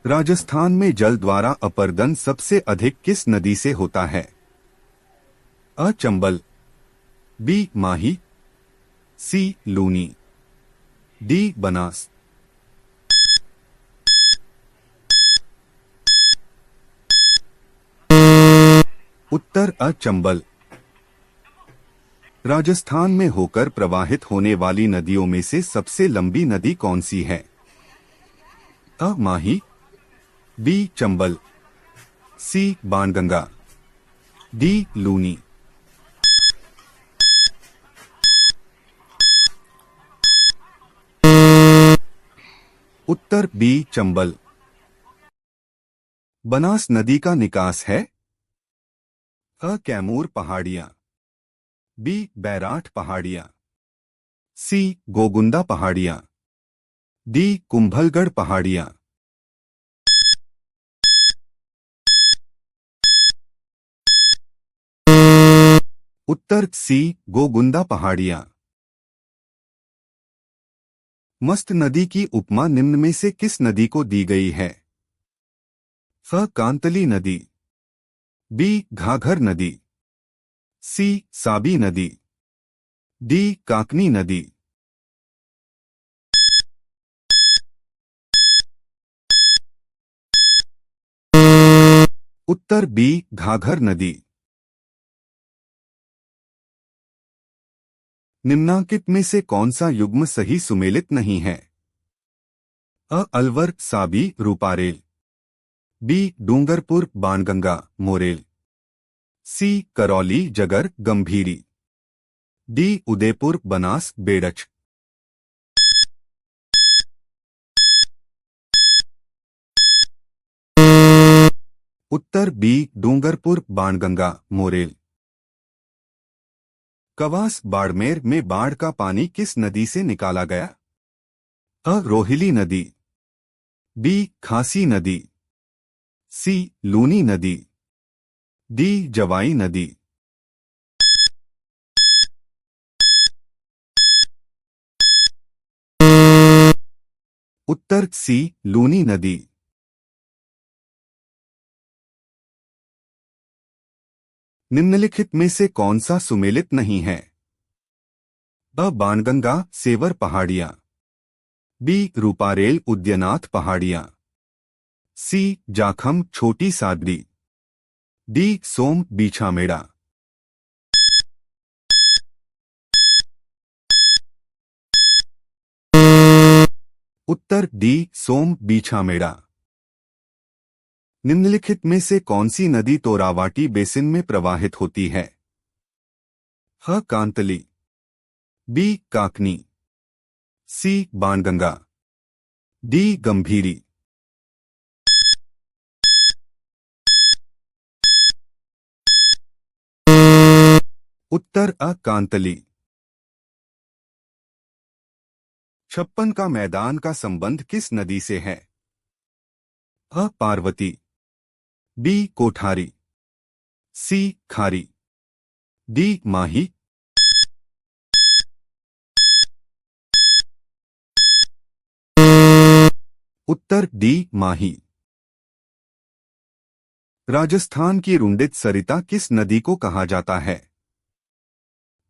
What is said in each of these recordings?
राजस्थान में जल द्वारा अपर्दन सबसे अधिक किस नदी से होता है? अ चंबल, बी माही, सी लूनी, डी बनास। उत्तर अ चंबल। राजस्थान में होकर प्रवाहित होने वाली नदियों में से सबसे लंबी नदी कौन सी है? अ माही, बी चंबल, सी बाणगंगा, डी लूनी। उत्तर बी चंबल। बनास नदी का निकास है? अ कैमूर पहाड़ियां, बी बैराठ पहाड़ियां, सी गोगुंदा पहाड़ियां, डी कुंभलगढ़ पहाड़ियां। उत्तर सी गोगुंदा पहाड़ियां। मस्त नदी की उपमा निम्न में से किस नदी को दी गई है? फ कांतली नदी, बी घाघर नदी, सी साबी नदी, डी काकनी नदी। उत्तर बी घाघर नदी। निम्नांकित में से कौन सा युग्म सही सुमेलित नहीं है? अ अलवर साबी रूपारेल, बी डूंगरपुर बाणगंगा मोरेल, सी करौली जगर गंभीरी, डी उदयपुर बनास बेड़च। उत्तर बी डूंगरपुर बाणगंगा मोरेल। कवास बाड़मेर में बाढ़ का पानी किस नदी से निकाला गया? अ रोहिली नदी, बी खासी नदी, सी लूनी नदी, डी जवाई नदी। उत्तर सी लूनी नदी। निम्नलिखित में से कौन सा सुमेलित नहीं है? अ बाणगंगा सेवर पहाड़ियां, बी रूपारेल उद्यनाथ पहाड़ियां, सी जाखम छोटी सादरी, डी सोम बीछामेड़ा। उत्तर डी सोम बीछामेड़ा। निम्नलिखित में से कौन सी नदी तोरावाटी बेसिन में प्रवाहित होती है? ह कांतली, बी काकनी, सी बाणगंगा, डी गंभीरी। उत्तर अ कांतली। छप्पन का मैदान का संबंध किस नदी से है? अ पार्वती, बी कोठारी, सी खारी, डी माही। उत्तर डी माही। राजस्थान की रुंडित सरिता किस नदी को कहा जाता है?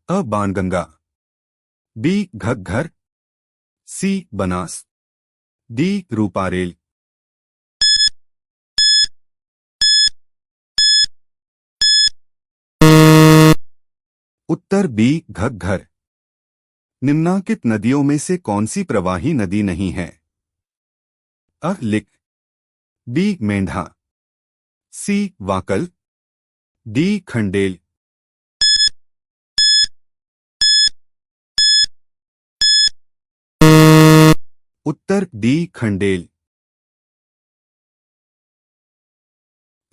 अ बाणगंगा, बी घग्घर, सी बनास, डी रूपारेल। उत्तर बी घग्घर। निम्नांकित नदियों में से कौन सी प्रवाही नदी नहीं है? अ लिक, बी मेंढा, सी वाकल, डी खंडेल। उत्तर डी खंडेल।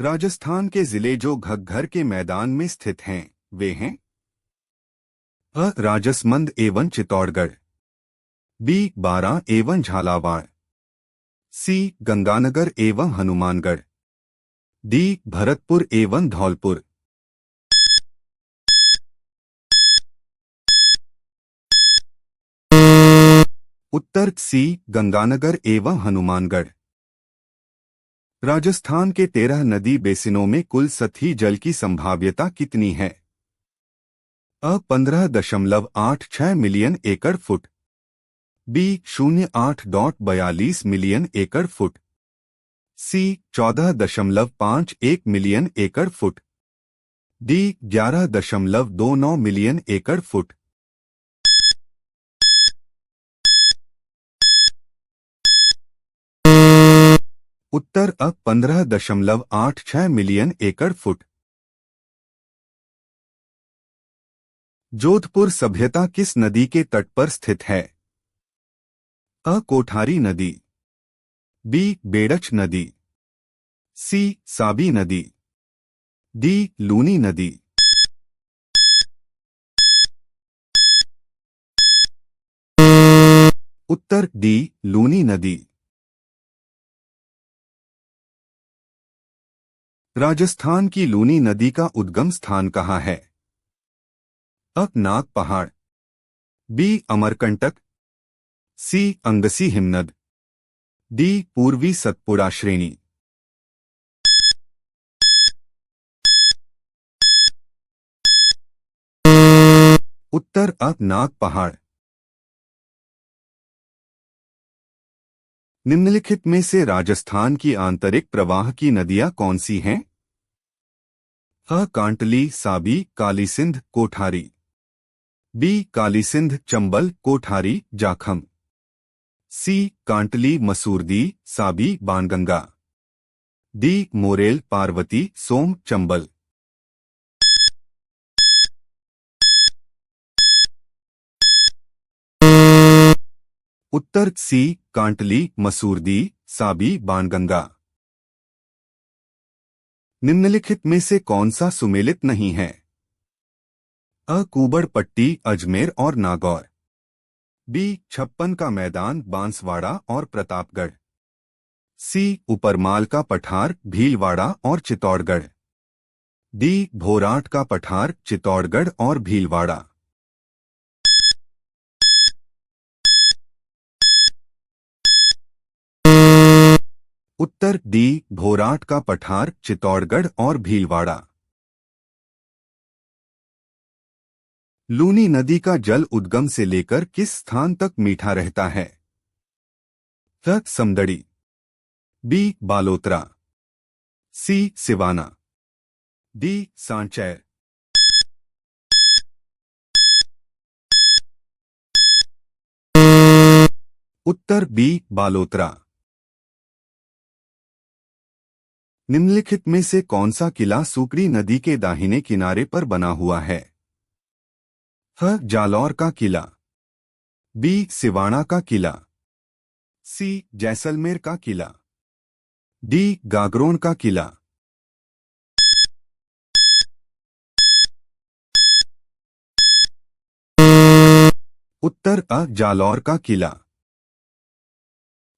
राजस्थान के जिले जो घग्घर के मैदान में स्थित हैं वे हैं? अ राजसमंद एवं चित्तौड़गढ़, बी बारां एवं झालावाड़, सी गंगानगर एवं हनुमानगढ़, डी भरतपुर एवं धौलपुर। उत्तर सी गंगानगर एवं हनुमानगढ़। राजस्थान के 13 नदी बेसिनों में कुल सतही जल की संभाव्यता कितनी है? 15.86 मिलियन एकड़ फुट। बी 08.42 मिलियन एकड़ फुट। सी 14.51 मिलियन एकड़ फुट। डी 11.29 मिलियन एकड़ फुट। उत्तर 15.86 मिलियन एकड़ फुट। जोधपुर सभ्यता किस नदी के तट पर स्थित है? कोठारी नदी। बी बेड़च नदी। सी साबी नदी। डी लूनी नदी। उत्तर डी लूनी नदी। राजस्थान की लूनी नदी का उद्गम स्थान कहाँ है? नाग पहाड़। बी अमरकंटक। सी अंगसी हिमनद। डी पूर्वी सतपुड़ा श्रेणी। उत्तर नाग पहाड़। निम्नलिखित में से राजस्थान की आंतरिक प्रवाह की नदियां कौन सी हैं? कांटली, साबी, कालीसिंध, कोठारी। बी कालीसिंध, चंबल, कोठारी, जाखम। सी कांटली, मसूरदी, साबी, बाणगंगा। डी मोरेल, पार्वती, सोम, चंबल। उत्तर सी कांटली, मसूरदी, साबी, बाणगंगा। निम्नलिखित में से कौन सा सुमेलित नहीं है? कुबड़ पट्टी, अजमेर और नागौर। बी छप्पन का मैदान, बांसवाड़ा और प्रतापगढ़। सी उपरमाल का पठार, भीलवाड़ा और चित्तौड़गढ़। डी भोराट का पठार, चित्तौड़गढ़ और भीलवाड़ा। उत्तर डी भोराट का पठार, चित्तौड़गढ़ और भीलवाड़ा। लूनी नदी का जल उद्गम से लेकर किस स्थान तक मीठा रहता है? समदड़ी। बी बालोतरा। सी सिवाना। डी सांचैर। उत्तर बी बालोतरा। निम्नलिखित में से कौन सा किला सुकड़ी नदी के दाहिने किनारे पर बना हुआ है? जालौर का किला। बी सिवाना का किला। सी जैसलमेर का किला। डी गागरोन का किला। उत्तर जालौर का किला।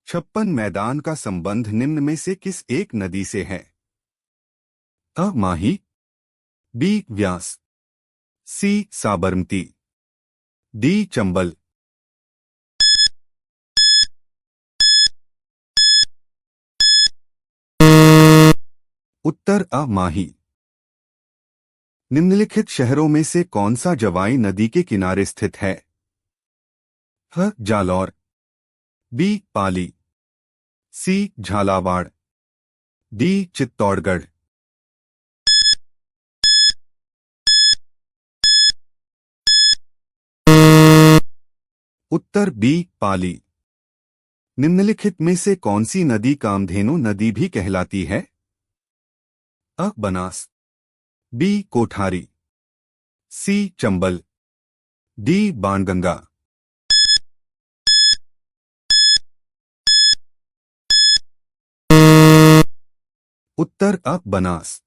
छप्पन मैदान का संबंध निम्न में से किस एक नदी से है? माही। बी व्यास। सी साबरमती। डी चंबल। उत्तर माही। निम्नलिखित शहरों में से कौन सा जवाई नदी के किनारे स्थित है? जालौर। बी पाली। सी झालावाड़। डी चित्तौड़गढ़। उत्तर बी पाली। निम्नलिखित में से कौन सी नदी कामधेनु नदी भी कहलाती है? बनास। बी कोठारी। सी चंबल। डी बाणगंगा। उत्तर बनास।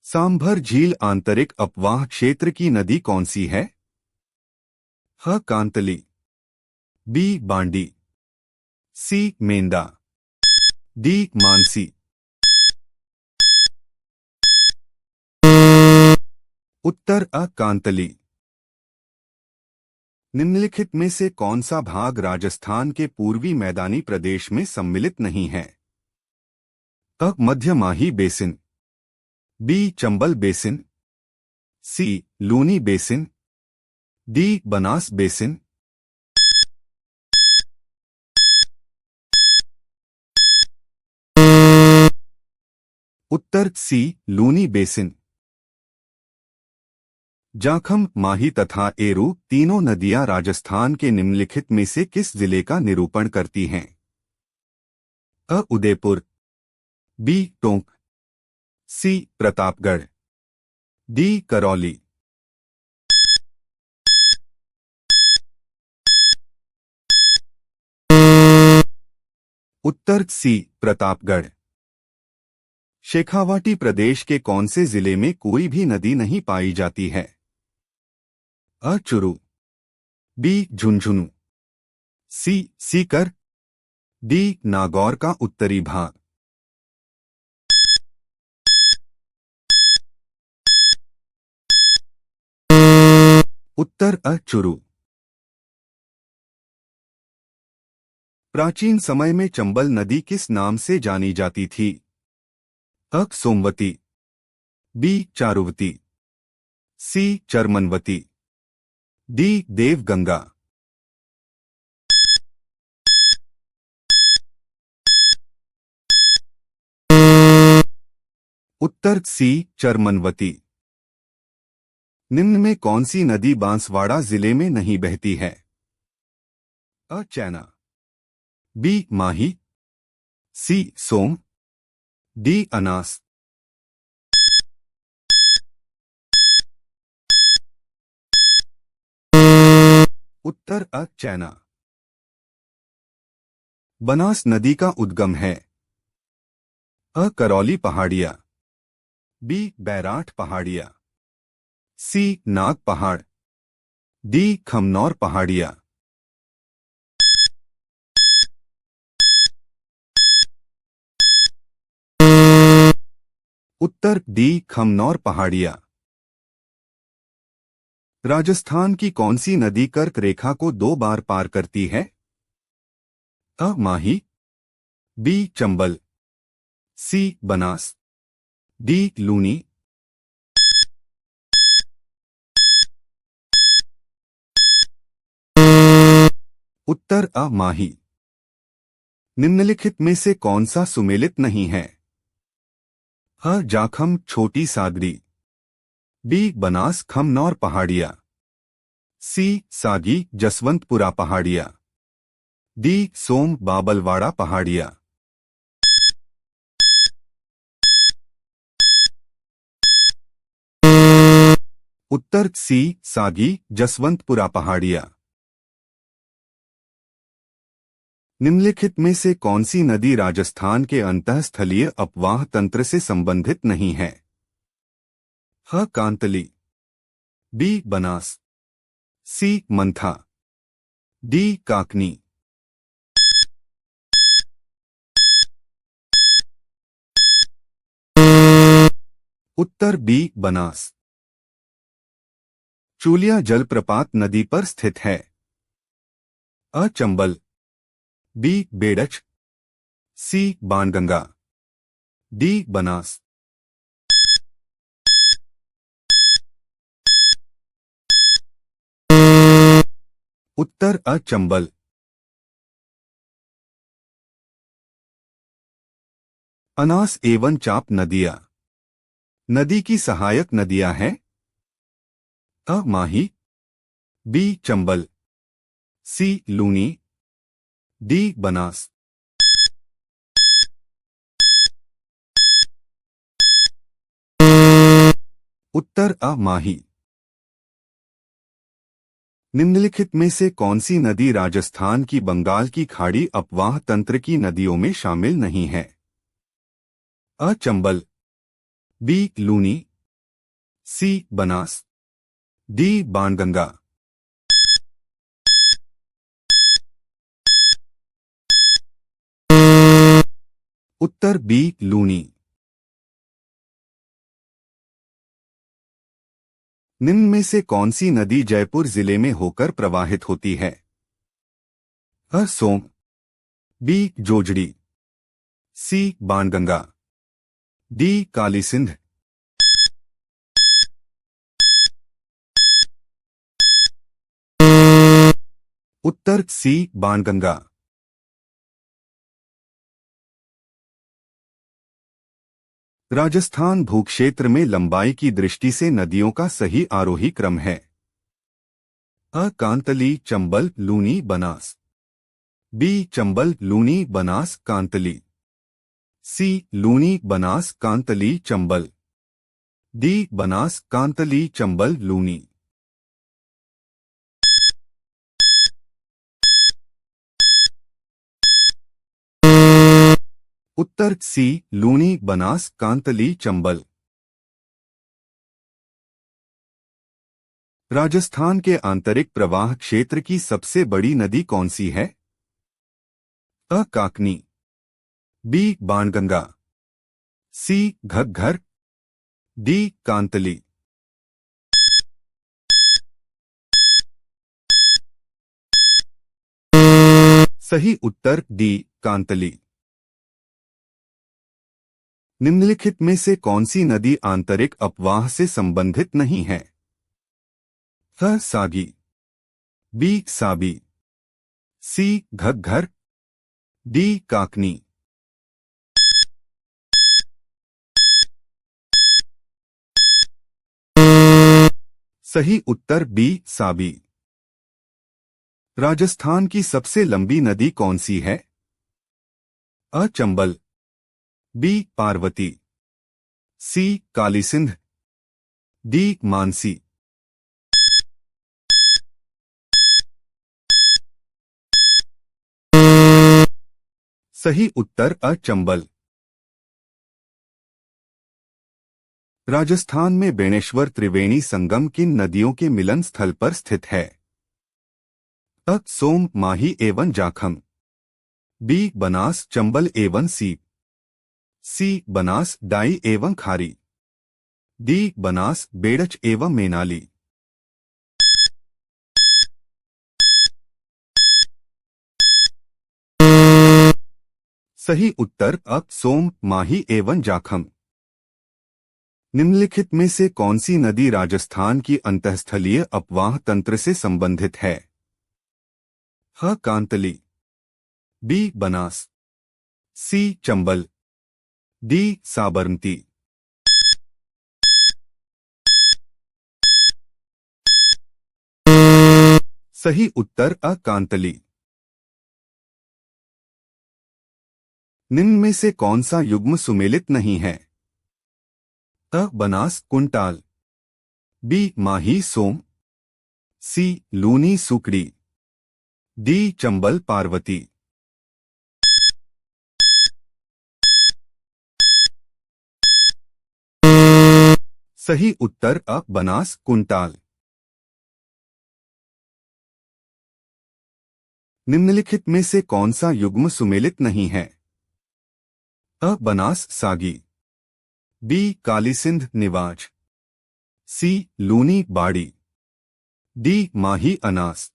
सांभर झील आंतरिक अपवाह क्षेत्र की नदी कौन सी है? कांतली। बी बांडी। सी मेंदा। डी मानसी। उत्तर कांतली। निम्नलिखित में से कौन सा भाग राजस्थान के पूर्वी मैदानी प्रदेश में सम्मिलित नहीं है? अ. मध्य Mahi basin, B. Chambal basin, C. Luni basin, D. Banas basin. उत्तर सी. लूनी बेसिन। जाखम, माही तथा एरू तीनों नदियां राजस्थान के निम्नलिखित में से किस जिले का निरूपण करती हैं? अ. उदयपुर, बी. टोंक, सी. प्रतापगढ़, डी. करौली। उत्तर सी. प्रतापगढ़। शेखावाटी प्रदेश के कौन से जिले में कोई भी नदी नहीं पाई जाती है? अ. चुरू, बी. झुंझुनू, सी. सीकर, डी. नागौर का उत्तरी भाग। उत्तर अ. चुरू। प्राचीन समय में चंबल नदी किस नाम से जानी जाती थी? अ. सोमवती, बी. चारुवती, सी. चरमनवती, डी. देवगंगा। उत्तर सी. चरमनवती। निम्न में कौन सी नदी बांसवाड़ा जिले में नहीं बहती है? अ. चैना, बी. माही, सी. सोम, डी. अनास। उत्तर अ. चैना। बनास नदी का उद्गम है? अ. करौली पहाड़िया, बी. बैराठ पहाड़िया, सी. नाग पहाड़, डी. खमनौर पहाड़िया। उत्तर डी. खमनौर पहाड़िया। राजस्थान की कौन सी नदी कर्क रेखा को 2 बार पार करती है? अ. माही, बी. चंबल, सी. बनास, डी. लूनी। उत्तर अ. माही। निम्नलिखित में से कौन सा सुमेलित नहीं है? अ. जाखम छोटी सागरी, बी. बनास खमनौर पहाड़िया, सी. सागी जसवंतपुरा पहाड़िया, डी. सोम बाबलवाड़ा पहाड़िया। उत्तर सी. सागी जसवंतपुरा पहाड़िया। निम्नलिखित में से कौन सी नदी राजस्थान के अंतःस्थलीय अपवाह तंत्र से संबंधित नहीं है? ह. कांतली, बी. बनास, सी. मंथा, डी. काकनी। उत्तर बी. बनास। चूलिया जलप्रपात नदी पर स्थित है? अ. चंबल, बी. बेड़च, सी. बाणगंगा, डी. बनास। उत्तर अ. चंबल। अनास एवं चाप नदियां नदी की सहायक नदियां हैं? अ. माही, बी. चंबल, सी. लूनी, डी. बनास। उत्तर अ. माही। निम्नलिखित में से कौन सी नदी राजस्थान की बंगाल की खाड़ी अपवाह तंत्र की नदियों में शामिल नहीं है? अ. चंबल, बी. लूनी, सी. बनास, डी. बाणगंगा। उत्तर बी. लूनी। निम्न में से कौन सी नदी जयपुर जिले में होकर प्रवाहित होती है? अ सोम, बी जोजड़ी, सी बाणगंगा, डी काली सिंध। उत्तर सी बाणगंगा। राजस्थान भूक्षेत्र में लंबाई की दृष्टि से नदियों का सही आरोही क्रम है। अ कांतली, चंबल, लूनी, बनास, बी चंबल, लूनी, बनास, कांतली, सी लूनी, बनास, कांतली, चंबल, डी बनास, कांतली, चंबल, लूनी। उत्तर सी लूनी, बनास, कांतली, चंबल। राजस्थान के आंतरिक प्रवाह क्षेत्र की सबसे बड़ी नदी कौन सी है? अ काकनी, बी बाणगंगा, सी घग्घर, डी कांतली। सही उत्तर डी कांतली। निम्नलिखित में से कौन सी नदी आंतरिक अपवाह से संबंधित नहीं है? अ सागी, बी साबी, सी घग्घर, डी काकनी। सही उत्तर बी साबी। राजस्थान की सबसे लंबी नदी कौन सी है? अ चंबल, बी पार्वती, सी काली सिंध, डी मानसी। सही उत्तर अ चंबल। राजस्थान में बेणेश्वर त्रिवेणी संगम किन नदियों के मिलन स्थल पर स्थित है? अ सोम, माही एवं जाखम, बी बनास, चंबल एवं सीप, सी बनास, डाई एवं खारी, डी बनास, बेड़च एवं मेनाली। सही उत्तर अ सोम, माही एवं जाखम। निम्नलिखित में से कौन सी नदी राजस्थान की अंतःस्थलीय अपवाह तंत्र से संबंधित है? ह कांतली, बी बनास, सी चंबल, डी साबरमती। सही उत्तर अ कांतली। निम्न में से कौन सा युग्म सुमेलित नहीं है? अ बनास कुंटाल, बी माही सोम, सी लूनी सुकड़ी, डी चंबल पार्वती। सही उत्तर अ बनास कुंटाल। निम्नलिखित में से कौन सा युग्म सुमेलित नहीं है? अ बनास सागी, बी काली सिंध निवाज, सी लूनी बाड़ी, डी माही अनास।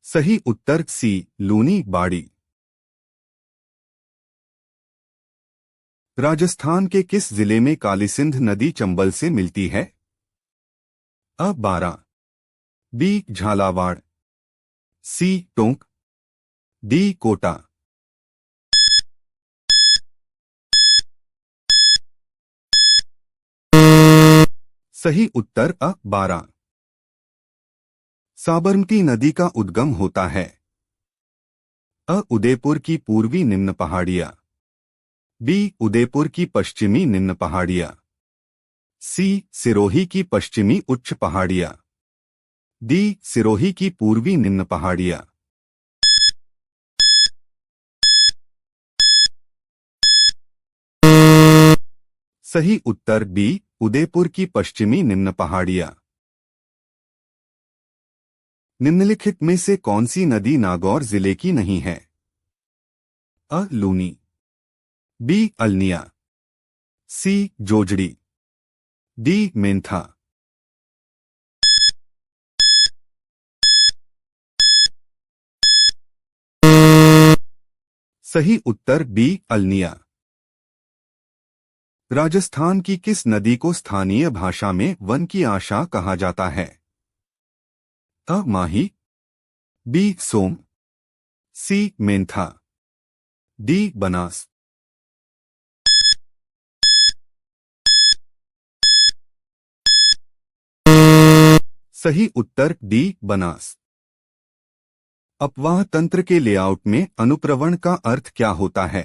सही उत्तर सी लूनी बाड़ी। राजस्थान के किस जिले में काली सिंध नदी चंबल से मिलती है? अ बारा, बी झालावाड़, सी टोंक, डी कोटा। सही उत्तर अ बारा। साबरमती नदी का उद्गम होता है? अ उदयपुर की पूर्वी निम्न पहाड़ियां, बी उदयपुर की पश्चिमी निम्न पहाड़ियां, सी सिरोही की पश्चिमी उच्च पहाड़ियां, डी सिरोही की पूर्वी निम्न पहाड़ियां। सही उत्तर बी उदयपुर की पश्चिमी निम्न पहाड़ियां। निम्नलिखित में से कौन सी नदी नागौर जिले की नहीं है? अ Luni, B Alniya, C Jojri, D Mentha. सही उत्तर बी अल्निया। राजस्थान की किस नदी को स्थानीय भाषा में वन की आशा कहा जाता है? अ माही, बी सोम, सी मेंथा, डी बनास। सही उत्तर डी बनास। अपवाह तंत्र के लेआउट में अनुप्रवण का अर्थ क्या होता है?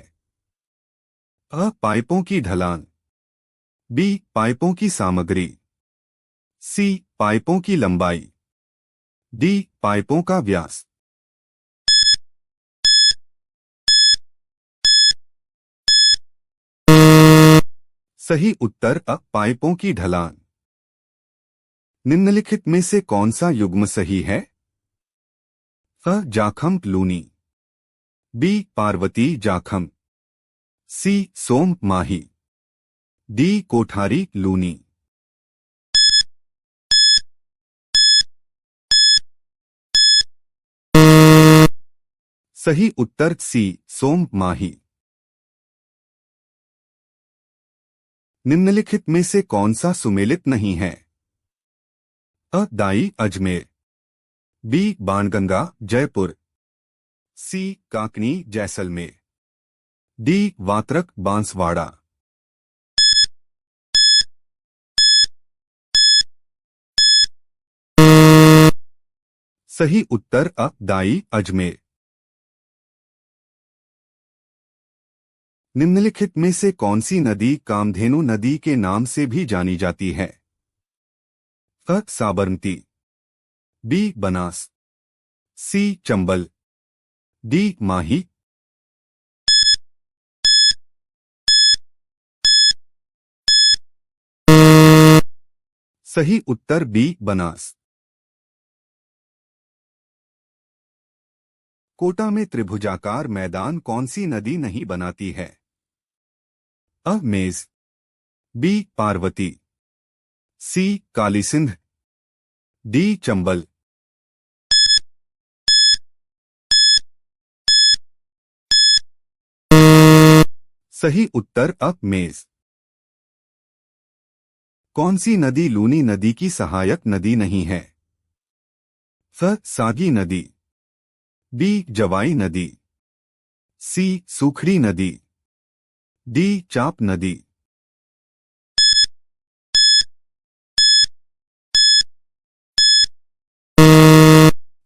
अ पाइपों की ढलान, बी पाइपों की सामग्री, सी पाइपों की लंबाई, डी पाइपों का व्यास। सही उत्तर अ पाइपों की ढलान। निम्नलिखित में से कौन सा युग्म सही है? अ जाखम लूनी, बी पार्वती जाखम, सी सोम माही, डी कोठारी लूनी। सही उत्तर सी सोम माही। निम्नलिखित में से कौन सा सुमेलित नहीं है? अ दाई अजमेर, बी बाणगंगा जयपुर, सी काकनी जैसलमेर, डी वात्रक बांसवाड़ा। सही उत्तर अ दाई अजमेर। निम्नलिखित में से कौन सी नदी कामधेनु नदी के नाम से भी जानी जाती है? अ साबरमती, बी बनास, सी चंबल, डी माही। सही उत्तर बी बनास। कोटा में त्रिभुजाकार मैदान कौन सी नदी नहीं बनाती है? अ मेज, बी पार्वती, सी काली सिंध, डी चंबल। सही उत्तर अ मेज। कौन सी नदी लूनी नदी की सहायक नदी नहीं है? फ सागी नदी, बी जवाई नदी, सी सूखड़ी नदी, डी चाप नदी।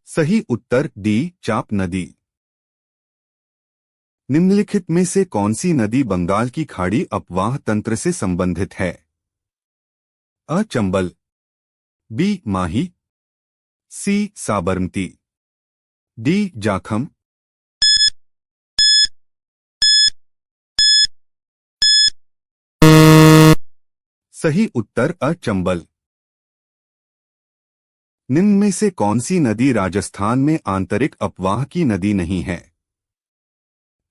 सही उत्तर डी चाप नदी। निम्नलिखित में से कौन सी नदी बंगाल की खाड़ी अपवाह तंत्र से संबंधित है? अ चंबल, बी माही, सी साबरमती, डी जाखम। सही उत्तर अ चंबल। निम्न में से कौन सी नदी राजस्थान में आंतरिक अपवाह की नदी नहीं है?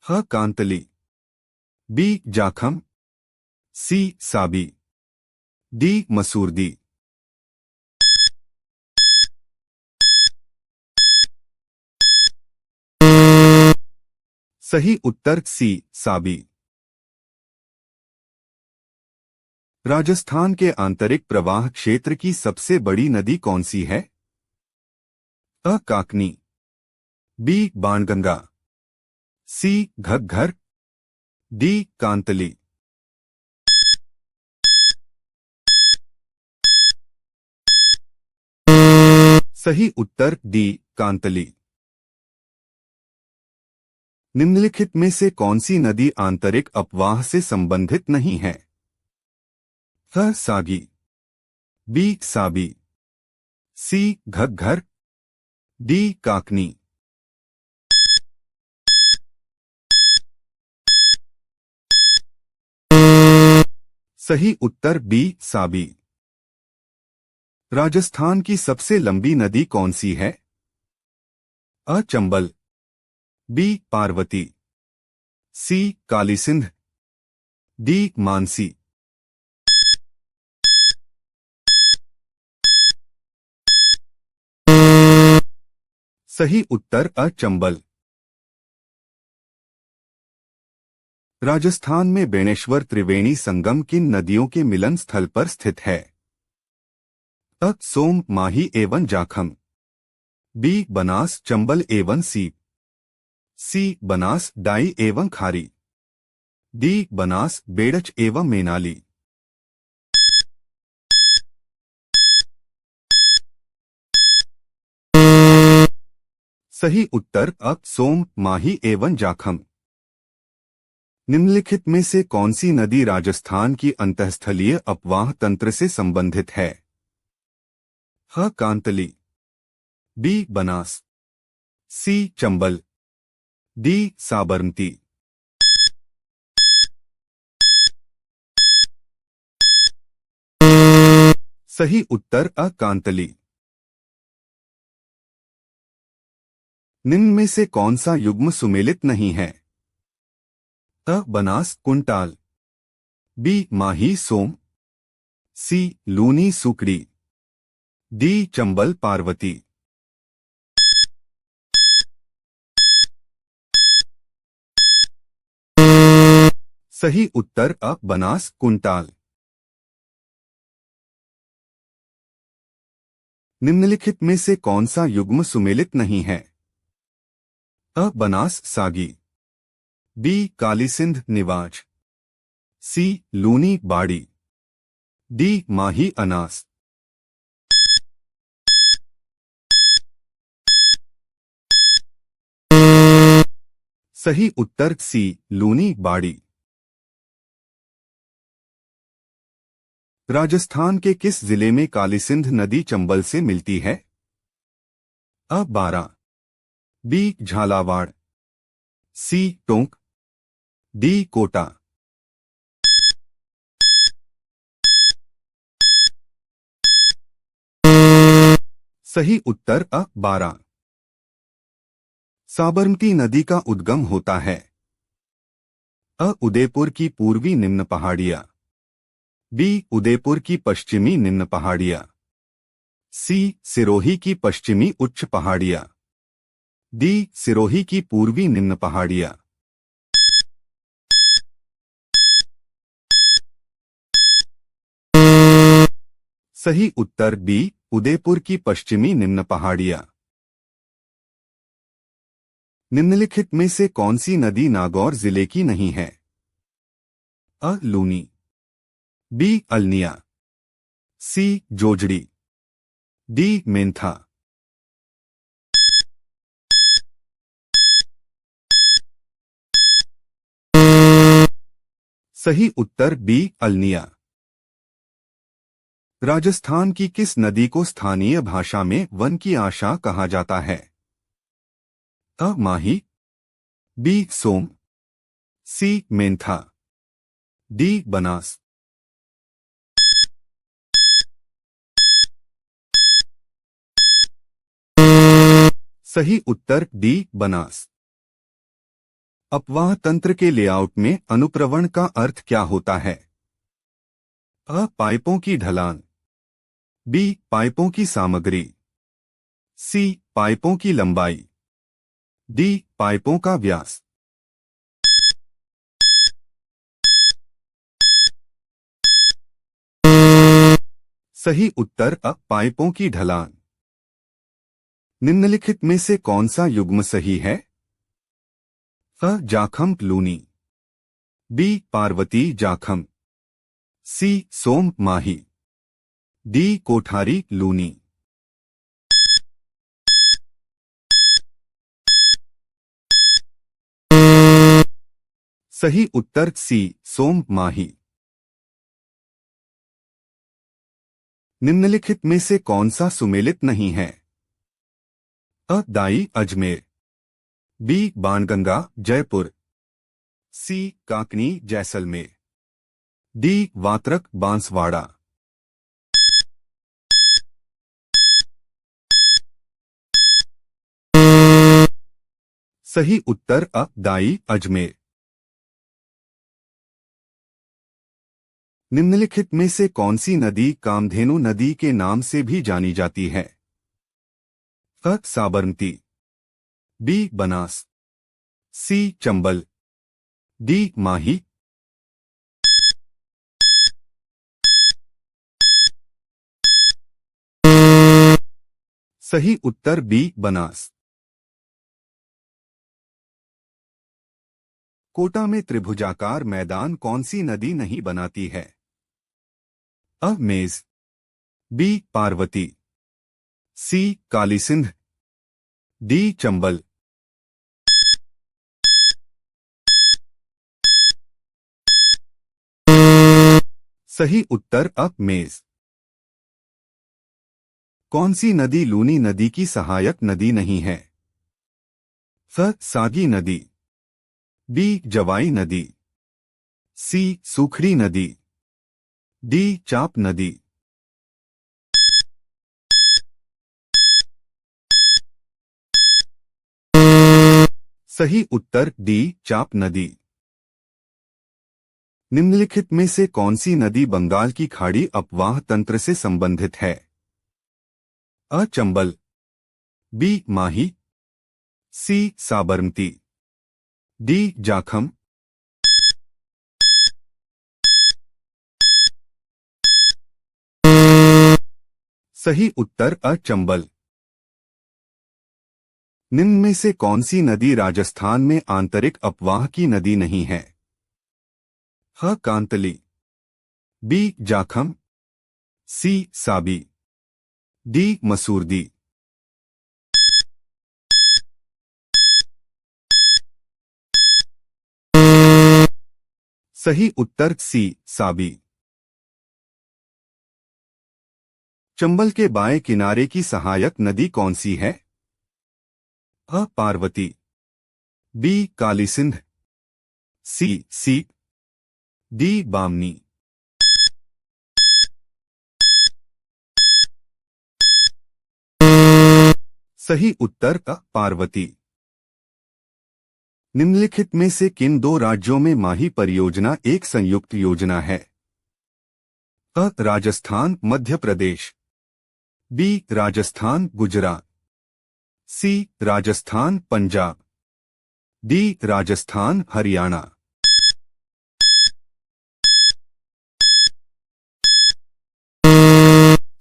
ह कांतली, बी जाखम, सी साबी, डी मसूरदी। सही उत्तर सी साबी। राजस्थान के आंतरिक प्रवाह क्षेत्र की सबसे बड़ी नदी कौन सी है? अ काकनी, बी बाणगंगा, सी घग्घर, डी कांतली। सही उत्तर डी कांतली। निम्नलिखित में से कौन सी नदी आंतरिक अपवाह से संबंधित नहीं है? ह सागी, बी साबी, सी घग्घर, डी काकनी। सही उत्तर बी साबी। राजस्थान की सबसे लंबी नदी कौन सी है? अ चंबल, बी पार्वती, सी काली सिंध, डी मानसी। सही उत्तर अ चंबल। राजस्थान में बेणेश्वर त्रिवेणी संगम किन नदियों के मिलन स्थल पर स्थित है? अ सोम, माही एवं जाखम। बी बनास, चंबल एवं सीप। सी बनास, डाई एवं खारी। डी बनास, बेड़च एवं मेनाली। सही उत्तर अ सोम, माही एवं जाखम। निम्नलिखित में से कौन सी नदी राजस्थान की अंतःस्थलीय अपवाह तंत्र से संबंधित है? ह कांतली। बी बनास। सी चंबल। डी साबरमती। सही उत्तर अ कांतली। निम्न में से कौन सा युग्म सुमेलित नहीं है? अ बनास कुंटाल। बी माही सोम। सी लूनी सुकड़ी। डी चंबल पार्वती। सही उत्तर अ बनास कुंटाल। निम्नलिखित में से कौन सा युग्म सुमेलित नहीं है? अ बनास सागी। बी कालीसिंध निवाज। सी लूनी बाड़ी। डी माही अनास। सही उत्तर सी लूनी बाड़ी। राजस्थान के किस जिले में कालीसिंध नदी चंबल से मिलती है? अ बारा। बी झालावाड़। सी टोंक। डी कोटा। सही उत्तर अ बारा। साबरमती नदी का उद्गम होता है? अ उदयपुर की पूर्वी निम्न पहाड़ियां। बी उदयपुर की पश्चिमी निम्न पहाड़ियां। सी सिरोही की पश्चिमी उच्च पहाड़ियां। डी सिरोही की पूर्वी निम्न पहाड़ियां। सही उत्तर बी उदयपुर की पश्चिमी निम्न पहाड़ियां। निम्नलिखित में से कौन सी नदी नागौर जिले की नहीं है? अ Luni. B Alniya. C Jojri. D Mentha. सही उत्तर बी अल्निया। राजस्थान की किस नदी को स्थानीय भाषा में वन की आशा कहा जाता है? अ माही। बी सोम। सी मेंथा। डी बनास। सही उत्तर डी बनास। अपवाह तंत्र के लेआउट में अनुप्रवण का अर्थ क्या होता है? अ पाइपों की ढलान। बी पाइपों की सामग्री। सी पाइपों की लंबाई। डी पाइपों का व्यास। सही उत्तर अ पाइपों की ढलान। निम्नलिखित में से कौन सा युग्म सही है? अ जाखम लूनी। बी पार्वती जाखम। सी सोम माही। डी कोठारी लूनी। सही उत्तर सी सोम माही। निम्नलिखित में से कौन सा सुमेलित नहीं है? अ दाई अजमेर। बी बाणगंगा जयपुर। सी काकनी जैसलमेर। डी वात्रक बांसवाड़ा। सही उत्तर अ दाई अजमेर। निम्नलिखित में से कौन सी नदी कामधेनु नदी के नाम से भी जानी जाती है? अ. साबरमती, बी. बनास, सी. चंबल, डी. माही। सही उत्तर बी. बनास। कोटा में त्रिभुजाकार मैदान कौन सी नदी नहीं बनाती है? अ. मेज, बी. पार्वती, सी. काली सिंध, डी. चंबल। सही उत्तर अ. मेज। कौन सी नदी लूनी नदी की सहायक नदी नहीं है? फ. सागी नदी, बी. जवाई नदी, सी. सूखड़ी नदी, डी. चाप नदी। सही उत्तर डी. चाप नदी। निम्नलिखित में से कौन सी नदी बंगाल की खाड़ी अपवाह तंत्र से संबंधित है? अ. चंबल, बी. माही, सी. साबरमती, डी. जाखम। सही उत्तर अ. चंबल। निम्न में से कौन सी नदी राजस्थान में आंतरिक अपवाह की नदी नहीं है? ह. कांतली, बी. जाखम, सी. साबी, डी. मसूरदी। सही उत्तर सी. साबी। चंबल के बाएं किनारे की सहायक नदी कौन सी है? अ. पार्वती, बी. काली सिंध, सी. सीप, डी. बामनी। सही उत्तर अ. पार्वती। निम्नलिखित में से किन दो राज्यों में माही परियोजना एक संयुक्त योजना है? अ. राजस्थान मध्य प्रदेश, बी. राजस्थान गुजरात, सी. राजस्थान पंजाब, डी. राजस्थान हरियाणा।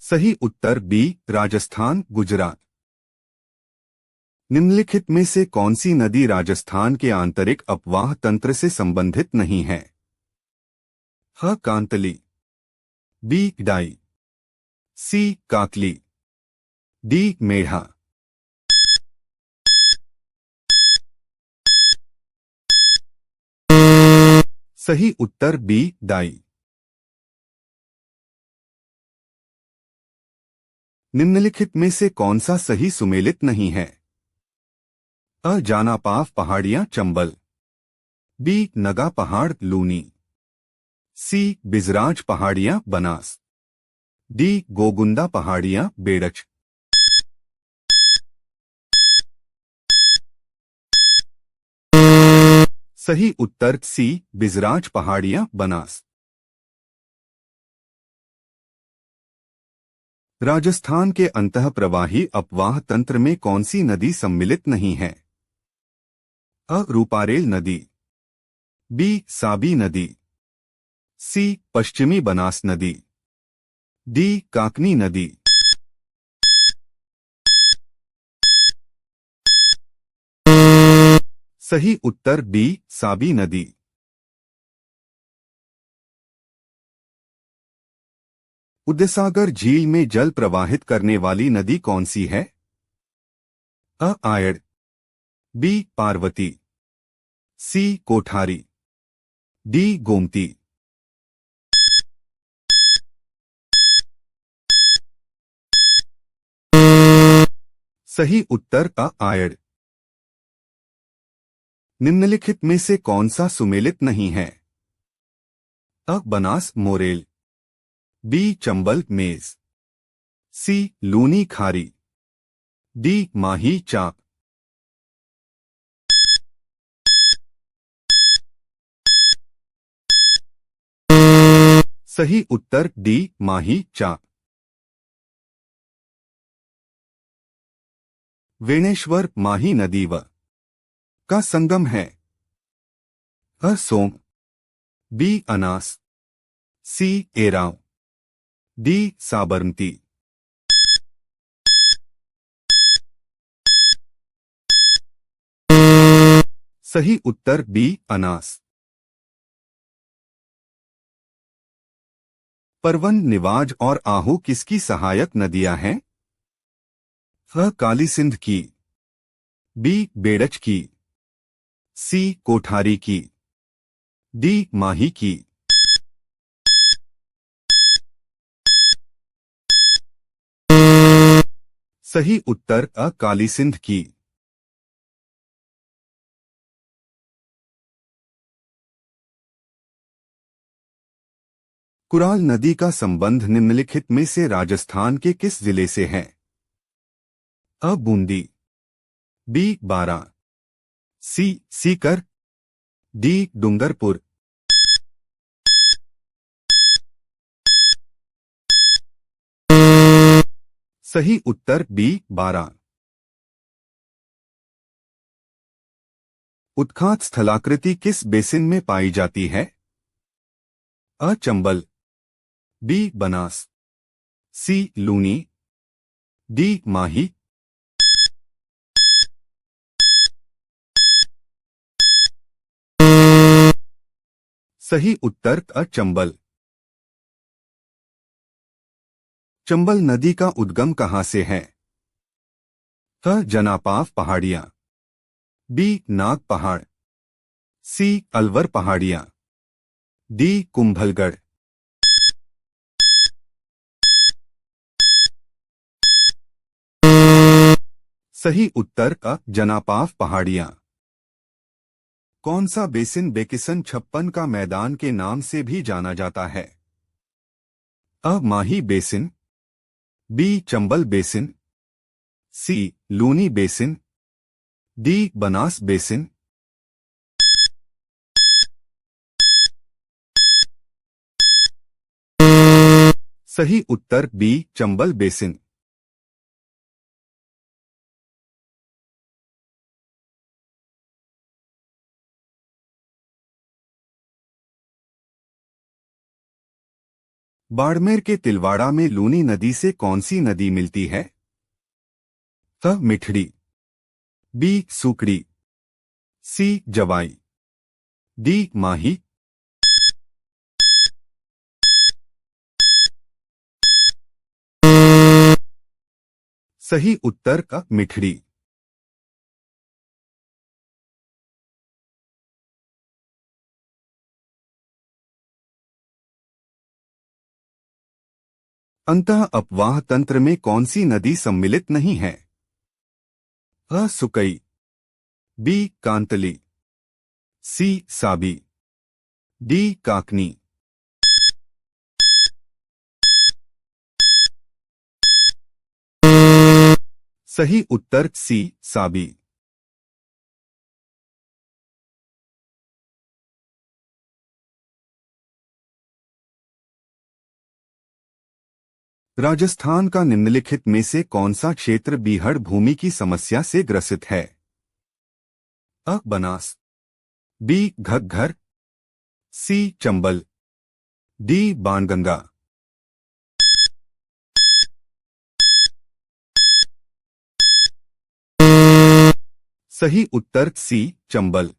सही उत्तर बी. राजस्थान गुजरात। निम्नलिखित में से कौन सी नदी राजस्थान के आंतरिक अपवाह तंत्र से संबंधित नहीं है? ह. कांतली, बी. डाई, सी. काकली, डी. मेढ़ा। सही उत्तर बी. दाई। निम्नलिखित में से कौन सा सही सुमेलित नहीं है? अ. जानापाव पहाड़ियां चंबल, बी. नगा पहाड़ लूनी, सी. बिजराज पहाड़ियां बनास, डी. गोगुंदा पहाड़ियां बेड़च। सही उत्तर सी. बिजराज पहाड़ियां बनास। राजस्थान के अंतःप्रवाही अपवाह तंत्र में कौन सी नदी सम्मिलित नहीं है? अ. रूपारेल नदी, बी. साबी नदी, सी. पश्चिमी बनास नदी, डी. काकनी नदी। सही उत्तर बी. साबी नदी। उदयसागर झील में जल प्रवाहित करने वाली नदी कौन सी है? अ. आयड़, बी. पार्वती, सी. कोठारी, डी. गोमती। सही उत्तर अ. आयड़। निम्नलिखित में से कौन सा सुमेलित नहीं है? अ. बनास मोरेल, बी. चंबल मेज, सी. लूनी खारी, डी. माही चाप। सही उत्तर डी माही चा। वेणेश्वर माही नदी व का संगम है। अ सोम, बी अनास, सी एराव, डी साबरमती। सही उत्तर बी अनास। परवन, निवाज और आहू किसकी सहायक नदियां हैं? अ काली सिंध की, बी बेड़च की, सी कोठारी की, डी माही की। सही उत्तर अ काली सिंध की। कुराल नदी का संबंध निम्नलिखित में से राजस्थान के किस जिले से है? अ बूंदी, बी बारा, सी सीकर, डी डूंगरपुर। सही उत्तर बी बारा। उत्खात स्थलाकृति किस बेसिन में पाई जाती है? अ चंबल, बी बनास, सी लूनी, डी माही। सही उत्तर अ चंबल। चंबल नदी का उद्गम कहां से है? अ जनापाव पहाड़ियां, बी नाग पहाड़, सी अलवर पहाड़ियां, डी कुंभलगढ़। सही उत्तर अ जनापाव पहाड़ियां। कौन सा बेसिन बेकिसन छप्पन का मैदान के नाम से भी जाना जाता है? अ Mahi basin, B Chambal basin, C Luni basin, D Banas basin. सही उत्तर बी चंबल बेसिन। बाड़मेर के तिलवाड़ा में लूनी नदी से कौन सी नदी मिलती है? अ मिठड़ी, बी सुकड़ी, सी जवाई, डी माही। सही उत्तर का मिठड़ी। अंतः अपवाह तंत्र में कौन सी नदी सम्मिलित नहीं है? अ सुकई, बी कांतली, सी साबी, डी काकनी। सही उत्तर सी साबी। राजस्थान का निम्नलिखित में से कौन सा क्षेत्र बीहड़ भूमि की समस्या से ग्रसित है? अ बनास, बी घग्घर, सी चंबल, डी बाणगंगा। सही उत्तर सी चंबल।